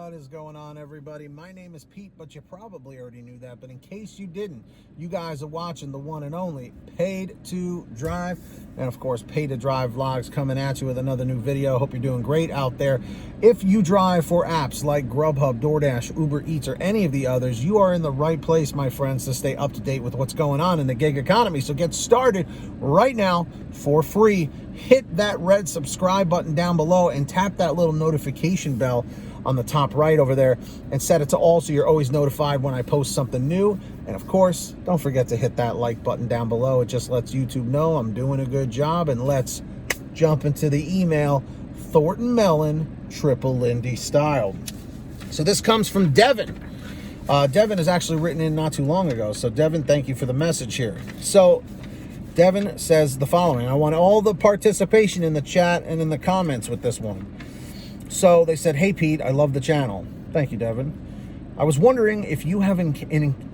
What is going on, everybody? My name is Pete, but you probably already knew that. But in case you didn't, you guys are watching the one and only Paid to Drive. And of course, Paid to Drive vlogs coming at you with another new video. Hope you're doing great out there. If you drive for apps like Grubhub, Doordash, Uber Eats, or any of the others, you are in the right place, my friends, to stay up to date with what's going on in the gig economy. So get started right now for free. Hit that red subscribe button down below and tap that little notification bell on the top right over there and set it to all so you're always notified when I post something new. And of course, don't forget to hit that like button down below. It just lets YouTube know I'm doing a good job. And let's jump into the email. Thornton Melon, Triple Lindy style. So this comes from Devin. Devin has actually written in not too long ago. So Devin, thank you for the message here. So Devin says the following. I want all the participation in the chat and in the comments with this one. So they said, hey, Pete, I love the channel. Thank you, Devin. I was wondering if you have encountered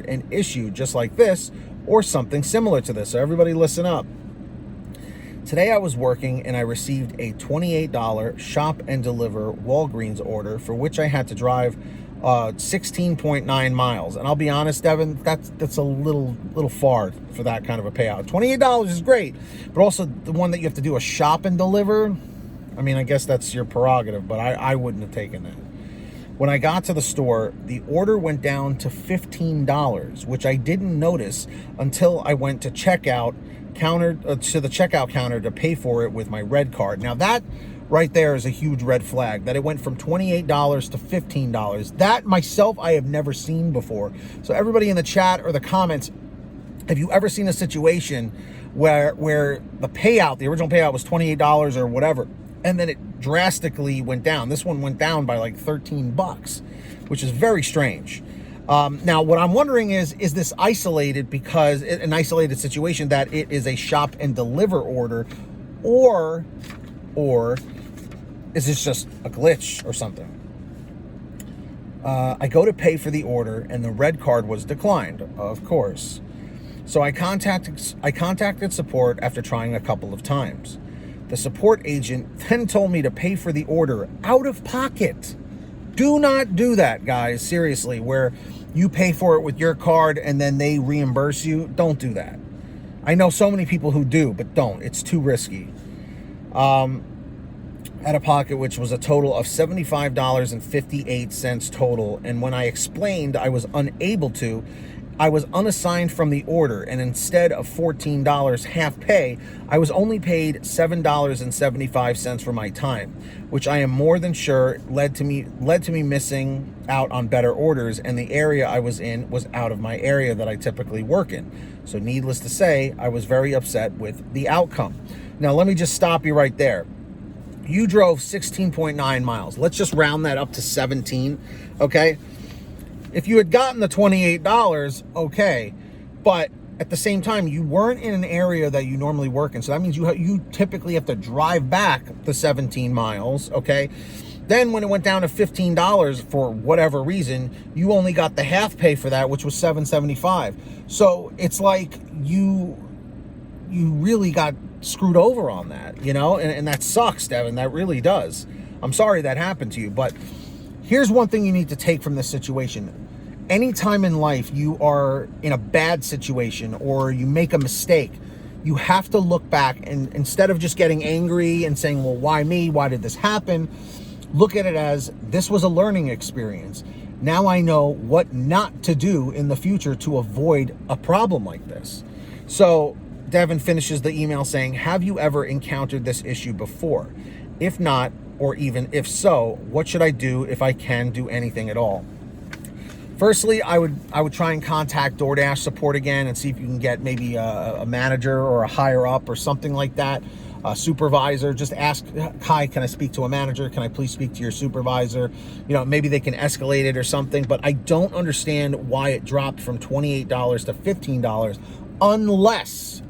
an issue just like this or something similar to this. So everybody listen up. Today I was working and I received a $28 shop and deliver Walgreens order for which I had to drive 16.9 miles. And I'll be honest, Devin, that's a little far for that kind of a payout. $28 is great, but also the one that you have to do a shop and deliver, I mean, I guess that's your prerogative, but I wouldn't have taken that. When I got to the store, the order went down to $15, which I didn't notice until I went to the checkout counter to pay for it with my red card. Now that right there is a huge red flag, that it went from $28 to $15. That myself, I have never seen before. So everybody in the chat or the comments, have you ever seen a situation where the payout, the original payout was $28 or whatever, and then it drastically went down? This one went down by like 13 bucks, which is very strange. Now, what I'm wondering is this isolated because an isolated situation that it is a shop and deliver order, or is this just a glitch or something? I go to pay for the order and the red card was declined, of course. So I contacted support after trying a couple of times. The support agent then told me to pay for the order out of pocket. Do not do that, guys. Seriously, where you pay for it with your card and then they reimburse you. Don't do that. I know so many people who do, but don't. It's too risky. Out of pocket, which was a total of $75.58 total. And when I explained I was unable to, I was unassigned from the order, and instead of $14 half pay, I was only paid $7.75 for my time, which I am more than sure led to me missing out on better orders, and the area I was in was out of my area that I typically work in. So needless to say, I was very upset with the outcome. Now, let me just stop you right there. You drove 16.9 miles. Let's just round that up to 17, okay? If you had gotten the $28, okay, but at the same time, you weren't in an area that you normally work in, so that means you typically have to drive back the 17 miles, okay? Then when it went down to $15 for whatever reason, you only got the half pay for that, which was $7.75. So it's like you really got screwed over on that, you know? And that sucks, Devin. That really does. I'm sorry that happened to you, but here's one thing you need to take from this situation. Anytime in life you are in a bad situation or you make a mistake, you have to look back and instead of just getting angry and saying, well, why me? Why did this happen? Look at it as this was a learning experience. Now I know what not to do in the future to avoid a problem like this. So Devin finishes the email saying, have you ever encountered this issue before? If not, or even if so, what should I do if I can do anything at all? Firstly, I would try and contact DoorDash support again and see if you can get maybe a manager or a higher up or something like that, a supervisor. Just ask, hi, can I speak to a manager? Can I please speak to your supervisor? You know, maybe they can escalate it or something, but I don't understand why it dropped from $28 to $15 unless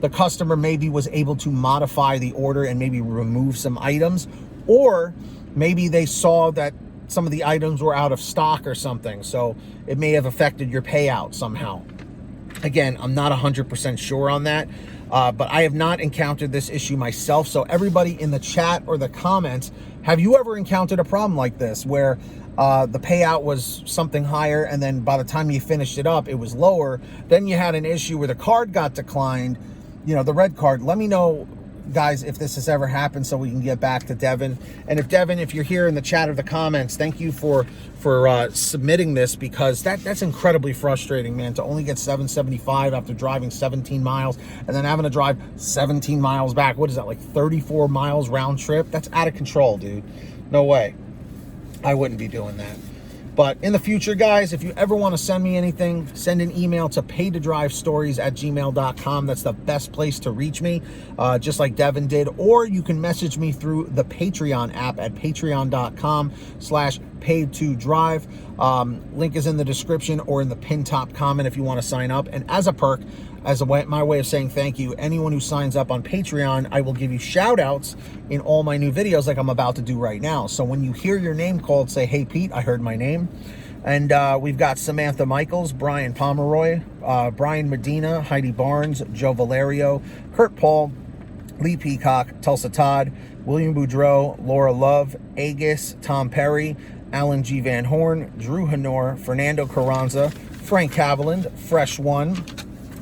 the customer maybe was able to modify the order and maybe remove some items, or maybe they saw that some of the items were out of stock or something, so it may have affected your payout somehow. Again, I'm not 100% sure on that, but I have not encountered this issue myself. So everybody in the chat or the comments, Have you ever encountered a problem like this where the payout was something higher, and then by the time you finished it up, it was lower? Then you had an issue where the card got declined, you know, the red card. Let me know, guys, if this has ever happened so we can get back to Devin. And if Devin, if you're here in the chat or the comments, thank you for submitting this, because that's incredibly frustrating, man, to only get $7.75 after driving 17 miles and then having to drive 17 miles back. What is that, like 34 miles round trip? That's out of control, dude. No way. I wouldn't be doing that. But in the future, guys, if you ever want to send me anything, send an email to paydodrivestories@gmail.com. That's the best place to reach me, just like Devin did. Or you can message me through the Patreon app at patreon.com/paid2drive. Link is in the description or in the pinned top comment if you want to sign up. And as a perk, my way of saying thank you, anyone who signs up on Patreon, I will give you shout outs in all my new videos like I'm about to do right now. So when you hear your name called, say, "Hey Pete, I heard my name." And we've got Samantha Mikles, Brian Pomeroy, Brian Medina, Heidi Barnes, Joe Valerio, Kurt Paul, Lee Peacock, Tulsa Todd, William Boudreau, Laura Love, Agus, Tom Perry, Alan G. Van Horn, Drew Honor, Fernando Carranza, Frank Haviland, Fresh One,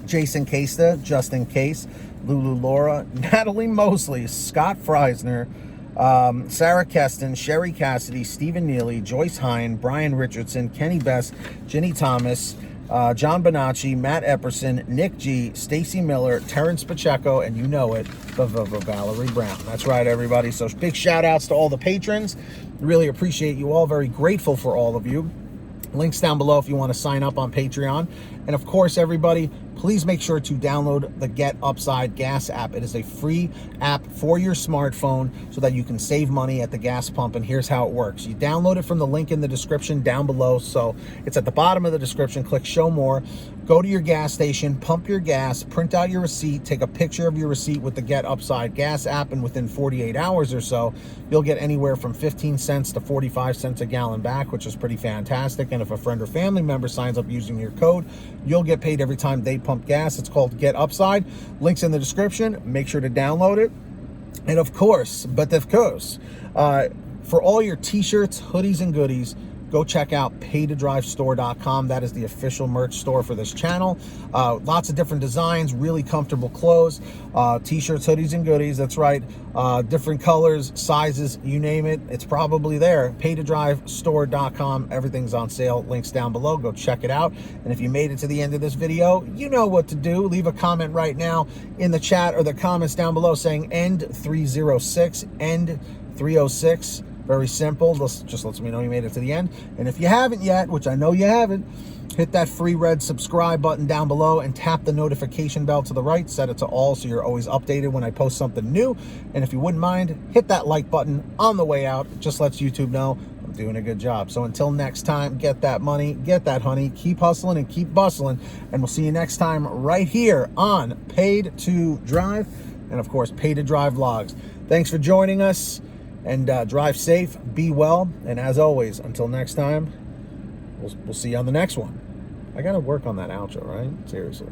Jason Casta, Justin Case, Lulu Laura, Natalie Mosley, Scott Freisner, Sarah Keston, Sherry Cassidy, Stephen Neely, Joyce Hine, Brian Richardson, Kenny Best, Ginny Thomas, John Bonacci, Matt Epperson, Nick G, Stacy Miller, Terrence Pacheco, and you know it, Valerie Brown. That's right, everybody. So big shout outs to all the patrons. Really appreciate you all. Very grateful for all of you. Links down below if you want to sign up on Patreon. And of course, everybody, please make sure to download the Get Upside Gas app. It is a free app for your smartphone so that you can save money at the gas pump. And here's how it works. You download it from the link in the description down below. So it's at the bottom of the description. Click Show More. Go to your gas station, pump your gas, print out your receipt, take a picture of your receipt with the Get Upside Gas app, and within 48 hours or so, you'll get anywhere from 15 cents to 45 cents a gallon back, which is pretty fantastic. And if a friend or family member signs up using your code, you'll get paid every time they pump gas. It's called Get Upside. Links in the description. Make sure to download it. And of course, for all your t-shirts, hoodies, and goodies, go check out paydodrivestore.com. That is the official merch store for this channel. Lots of different designs, really comfortable clothes, t-shirts, hoodies, and goodies. That's right. Different colors, sizes, you name it, it's probably there. Paydodrivestore.com. Everything's on sale. Links down below. Go check it out. And if you made it to the end of this video, you know what to do. Leave a comment right now in the chat or the comments down below saying end 306, end 306. Very simple. Just lets me know you made it to the end. And if you haven't yet, which I know you haven't, hit that free red subscribe button down below and tap the notification bell to the right. Set it to all so you're always updated when I post something new. And if you wouldn't mind, hit that like button on the way out. It just lets YouTube know I'm doing a good job. So until next time, get that money, get that honey, keep hustling and keep bustling. And we'll see you next time right here on Paid to Drive. And of course, Paid to Drive vlogs. Thanks for joining us. And drive safe, be well, and as always, until next time, we'll see you on the next one. I got to work on that outro, right? Seriously.